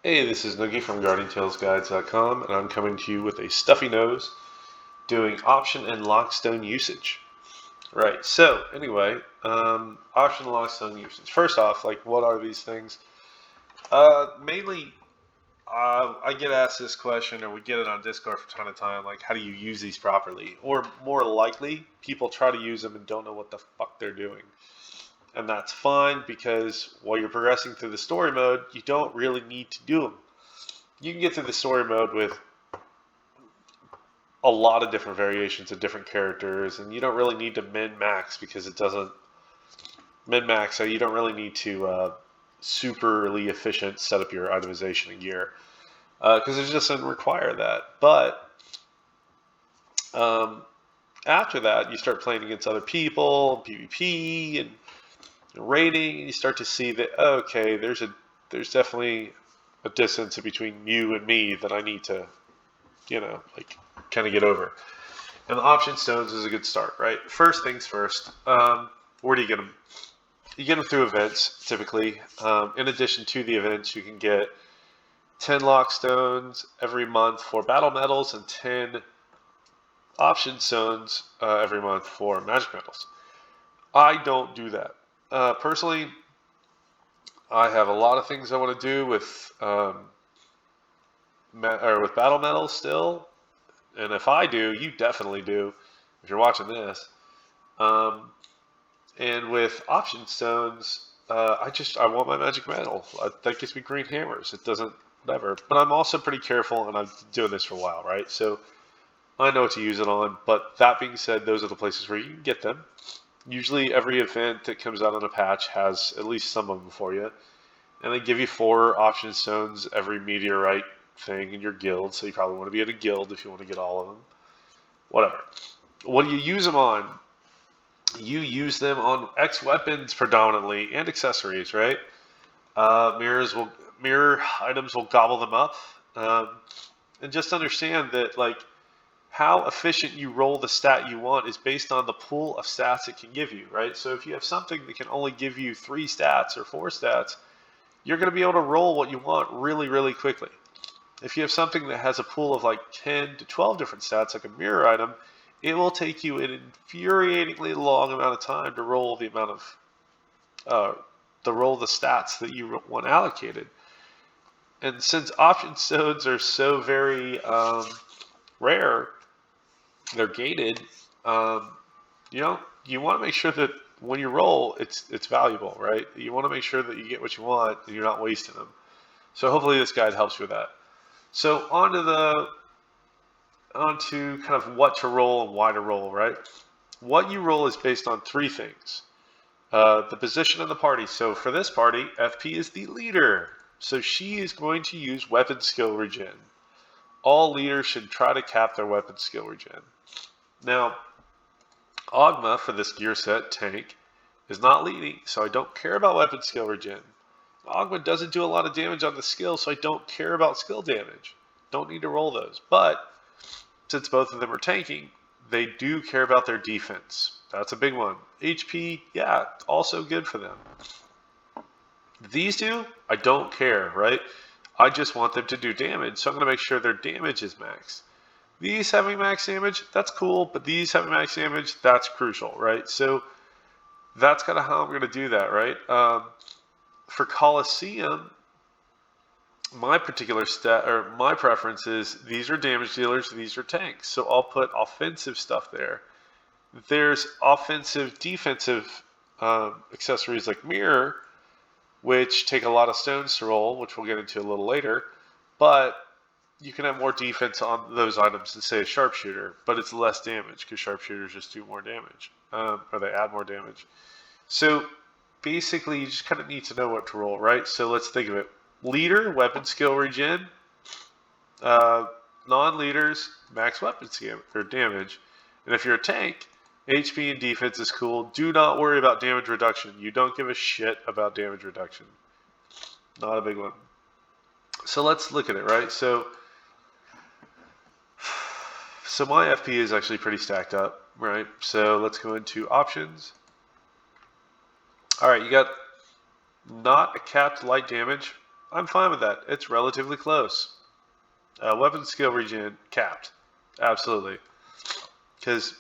Hey, this is Noogie from GuardianTalesGuides.com, and I'm coming to you with a stuffy nose doing option and lockstone usage. Right, so anyway, option and lockstone usage. First off, like, what are these things? Mainly, I get asked this question, or we get it on Discord from time to time, like, how do you use these properly? Or more likely, people try to use them and don't know what the fuck they're doing. And that's fine because while you're progressing through the story mode, you don't really need to do them. You can get through the story mode with a lot of different variations of different characters, and you don't really need to min max because it doesn't min max. So you don't really need to superly efficient set up your itemization and gear because it just doesn't require that. But um, after that, you start playing against other people, PvP, and raiding, and you start to see that okay, there's definitely a distance between you and me that I need to, like kind of get over. And the option stones is a good start, right? First things first, where do you get them? You get them through events, typically. In addition to the events, you can get 10 lock stones every month for battle medals and 10 option stones every month for magic medals. I don't do that. Personally, I have a lot of things I want to do with with battle medals still, and if I do, you definitely do. If you're watching this, and with option stones, I want my magic medal. That gives me green hammers. It doesn't whatever. But I'm also pretty careful, and I'm doing this for a while, right? So I know what to use it on. But that being said, those are the places where you can get them. Usually, every event that comes out on a patch has at least some of them for you, and they give you 4 option stones every meteorite thing in your guild. So you probably want to be at a guild if you want to get all of them. Whatever. What do you use them on? You use them on X weapons predominantly and accessories, right? Mirror items will gobble them up, and just understand that like how efficient you roll the stat you want is based on the pool of stats it can give you, right? So if you have something that can only give you 3 stats or 4 stats, you're going to be able to roll what you want really, really quickly. If you have something that has a pool of like 10 to 12 different stats, like a mirror item, it will take you an infuriatingly long amount of time to roll the amount of the stats that you want allocated. And since option stones are so very rare, they're gated. You want to make sure that when you roll, it's valuable, right? You want to make sure that you get what you want and you're not wasting them. So hopefully this guide helps you with that. So onto kind of what to roll and why to roll, right? What you roll is based on 3 things. The position in the party. So for this party, FP is the leader. So she is going to use weapon skill regen. All leaders should try to cap their weapon skill regen. Now, Ogma for this gear set, tank, is not leading, so I don't care about weapon skill regen. Ogma doesn't do a lot of damage on the skill, so I don't care about skill damage. Don't need to roll those. But since both of them are tanking, they do care about their defense. That's a big one. HP, yeah, also good for them. These two, I don't care, right? I just want them to do damage, so I'm going to make sure their damage is maxed. These having max damage, that's cool, but these having max damage, that's crucial, right? So that's kind of how I'm going to do that, right? For Coliseum, my particular stat or my preference is these are damage dealers, these are tanks. So I'll put offensive stuff there. There's offensive, defensive accessories like Mirror, which take a lot of stones to roll, which we'll get into a little later. But you can have more defense on those items than, say, a Sharpshooter, but it's less damage because Sharpshooters just do more damage, or they add more damage. So basically, you just kind of need to know what to roll, right? So let's think of it. Leader, weapon skill regen. Non-leaders, max weapon skill or damage. And if you're a tank, HP and defense is cool. Do not worry about damage reduction. You don't give a shit about damage reduction. Not a big one. So let's look at it, right? So my FP is actually pretty stacked up, right? So let's go into options. All right, you got not a capped light damage I'm fine with that. It's relatively close. Weapon skill regen capped. Absolutely. Because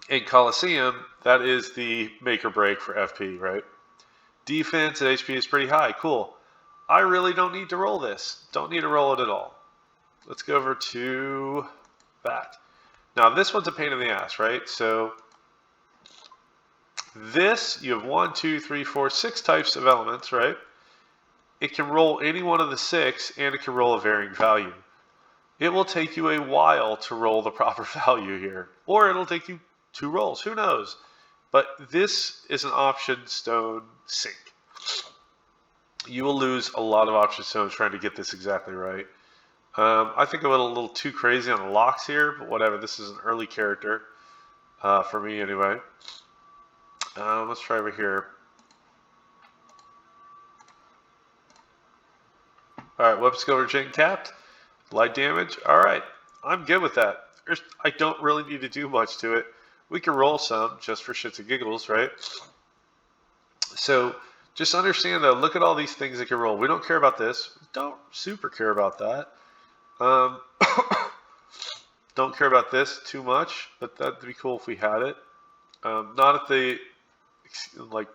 in Coliseum, that is the make or break for FP, right? Defense at HP is pretty high. Cool. I really don't need to roll this. Don't need to roll it at all. Let's go over to that. Now, this one's a pain in the ass, right? So this, you have 1, 2, 3, 4, 6 types of elements, right? It can roll any one of the 6, and it can roll a varying value. It will take you a while to roll the proper value here, or it'll take you 2 rolls. Who knows? But this is an option stone sink. You will lose a lot of option stones trying to get this exactly right. I think I went a little too crazy on the locks here, but whatever. This is an early character for me anyway. Let's try over here. All right, weapon skill regen capped. Light damage. All right, I'm good with that. I don't really need to do much to it. We can roll some just for shits and giggles, right? So just understand though, look at all these things that can roll. We don't care about this. We don't super care about that. Don't care about this too much, but that'd be cool if we had it. Not at the,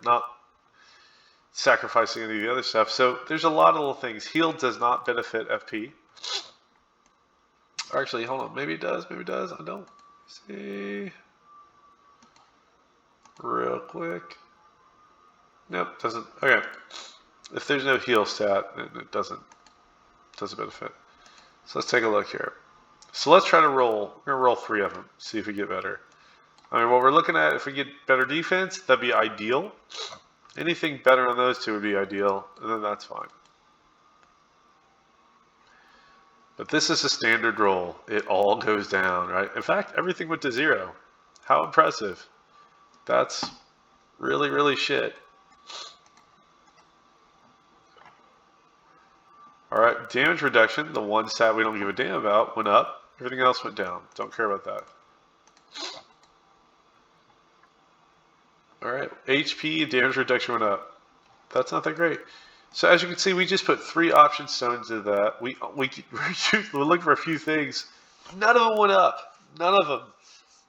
not sacrificing any of the other stuff. So there's a lot of little things. Heal does not benefit FP. Actually, hold on. Maybe it does. Maybe it does. I don't see. Real quick. Nope, doesn't. Okay. If there's no heal stat, then it doesn't benefit. So let's take a look here. So let's try to roll. We're going to roll 3 of them, see if we get better. I mean, what we're looking at, if we get better defense, that'd be ideal. Anything better on those 2 would be ideal, and then that's fine. But this is a standard roll. It all goes down, right? In fact, everything went to 0. How impressive. That's really, really shit. All right, damage reduction, the one stat we don't give a damn about, went up. Everything else went down. Don't care about that. All right, HP, damage reduction went up. That's not that great. So as you can see, we just put 3 option stones into that. We looked for a few things. None of them went up. None of them.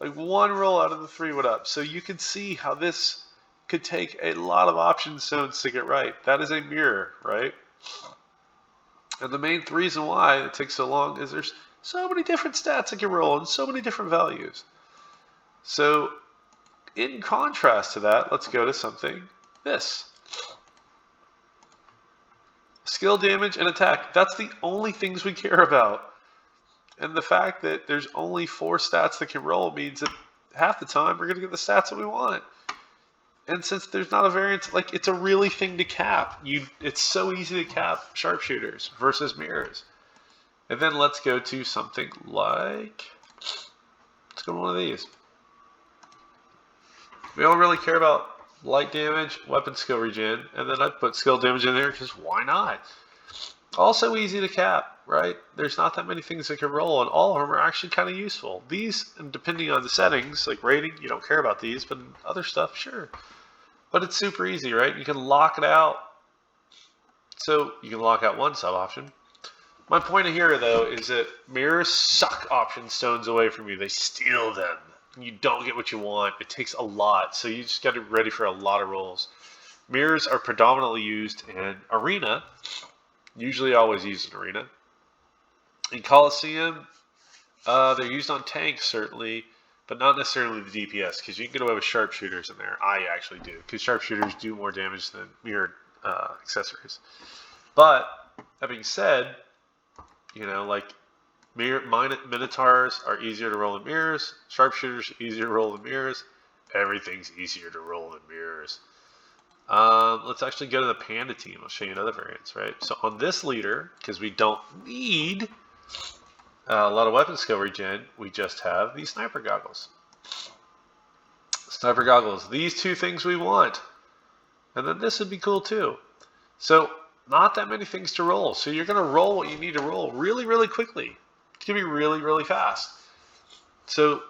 Like 1 roll out of the 3 went up. So you can see how this could take a lot of option stones to get right. That is a mirror, right? And the main reason why it takes so long is there's so many different stats that can roll and so many different values. So in contrast to that, let's go to something this. Skill damage and attack. That's the only things we care about. And the fact that there's only 4 stats that can roll means that half the time we're going to get the stats that we want. And since there's not a variance, like it's a really thing to cap. It's so easy to cap sharpshooters versus mirrors. And then let's go to something like, let's go to one of these. We don't really care about light damage, weapon skill regen, and then I put skill damage in there because why not? Also easy to cap, right? There's not that many things that can roll, and all of them are actually kind of useful. These, and depending on the settings, like rating, you don't care about these, but other stuff, sure. But it's super easy, right? You can lock it out. So you can lock out 1 sub option. My point here, though, is that mirrors suck option stones away from you. They steal them. You don't get what you want. It takes a lot, so you just got to be ready for a lot of rolls. Mirrors are predominantly used in Arena. Usually always used in Arena. In Coliseum, they're used on tanks, certainly, but not necessarily the DPS, because you can get away with sharpshooters in there. I actually do, because sharpshooters do more damage than mirrored accessories. But, that being said, you know, like, Minotaurs are easier to roll in mirrors. Sharpshooters are easier to roll in mirrors. Everything's easier to roll in mirrors. Let's actually go to the Panda team. I'll show you another variance, right? So on this leader, because we don't need a lot of weapon skill regen, we just have these sniper goggles. Sniper goggles. These 2 things we want. And then this would be cool too. So not that many things to roll. So you're going to roll what you need to roll really, really quickly. It's going to be really, really fast. So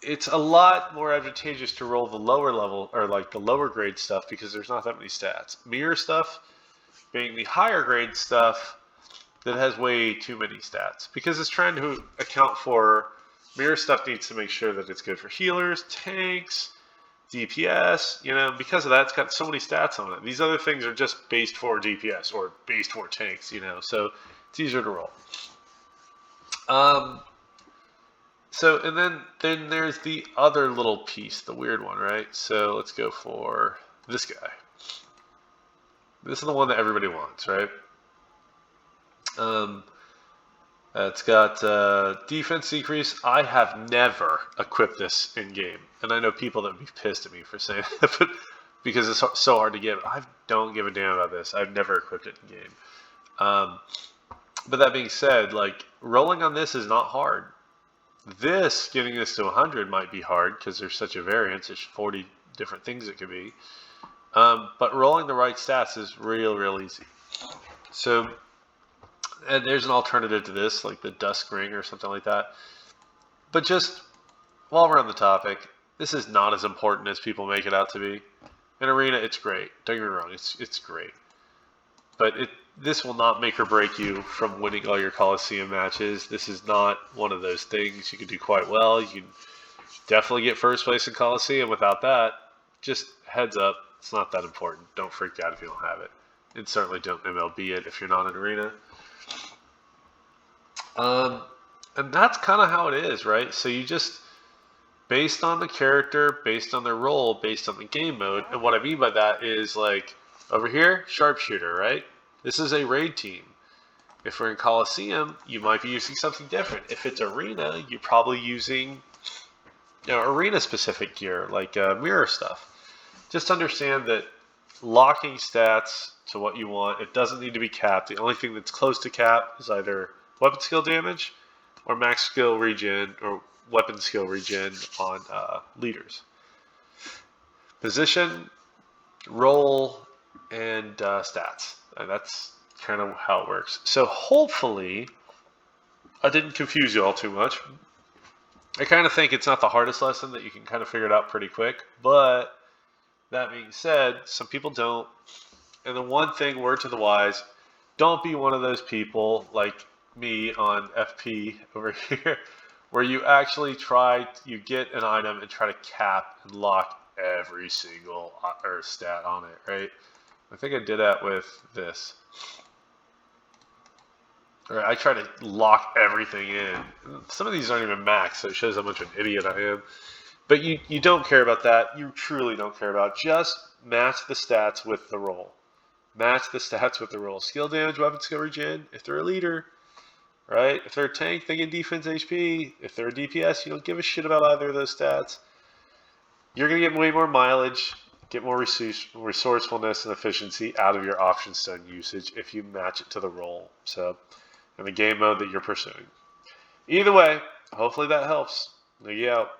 it's a lot more advantageous to roll the lower level, or like the lower grade stuff, because there's not that many stats. Mirror stuff, being the higher grade stuff that has way too many stats because it's trying to account for mirror stuff needs to make sure that it's good for healers, tanks, DPS, because of that, it's got so many stats on it. These other things are just based for DPS or based for tanks, so it's easier to roll. And then there's the other little piece, the weird one, right? So let's go for this guy. This is the one that everybody wants, right? It's got defense decrease. I have never equipped this in game, and I know people that would be pissed at me for saying that, but because it's so hard to get. I don't give a damn about this. I've never equipped it in game. But that being said, like rolling on this is not hard. Getting this to 100 might be hard because there's such a variance. There's 40 different things it could be. But rolling the right stats is real easy. So, and there's an alternative to this, like the Dusk Ring or something like that. But just while we're on the topic, this is not as important as people make it out to be. In Arena, it's great. Don't get me wrong, it's great. But this will not make or break you from winning all your Coliseum matches. This is not one of those things. You can do quite well. You can definitely get first place in Coliseum without that. Just heads up, it's not that important. Don't freak out if you don't have it. And certainly don't MLB it if you're not in Arena. And that's kind of how it is, right? So you just, based on the character, based on their role, based on the game mode, and what I mean by that is like, over here, sharpshooter, right? This is a raid team. If we're in Coliseum, you might be using something different. If it's Arena, you're probably using Arena-specific gear, like mirror stuff. Just understand that locking stats to what you want, it doesn't need to be capped. The only thing that's close to cap is either weapon skill damage or max skill regen or weapon skill regen on leaders. Position, role, and stats. And that's kind of how it works. So hopefully I didn't confuse you all too much. I kind of think it's not the hardest lesson, that you can kind of figure it out pretty quick. But that being said, some people don't. And the one thing, word to the wise, don't be one of those people like me on FP over here, where you actually you get an item and try to cap and lock every single stat on it, right? I think I did that with this. Right, I try to lock everything in. Some of these aren't even max, so it shows how much of an idiot I am. But you don't care about that. You truly don't care about it. Just match the stats with the roll. Match the stats with the roll. Skill damage, weapon skill regen, if they're a leader, right? If they're a tank, they get defense HP. If they're a DPS, you don't give a shit about either of those stats. You're going to get way more mileage, get more resourcefulness and efficiency out of your option stone usage if you match it to the role. So, in the game mode that you're pursuing. Either way, hopefully that helps. Noogie out.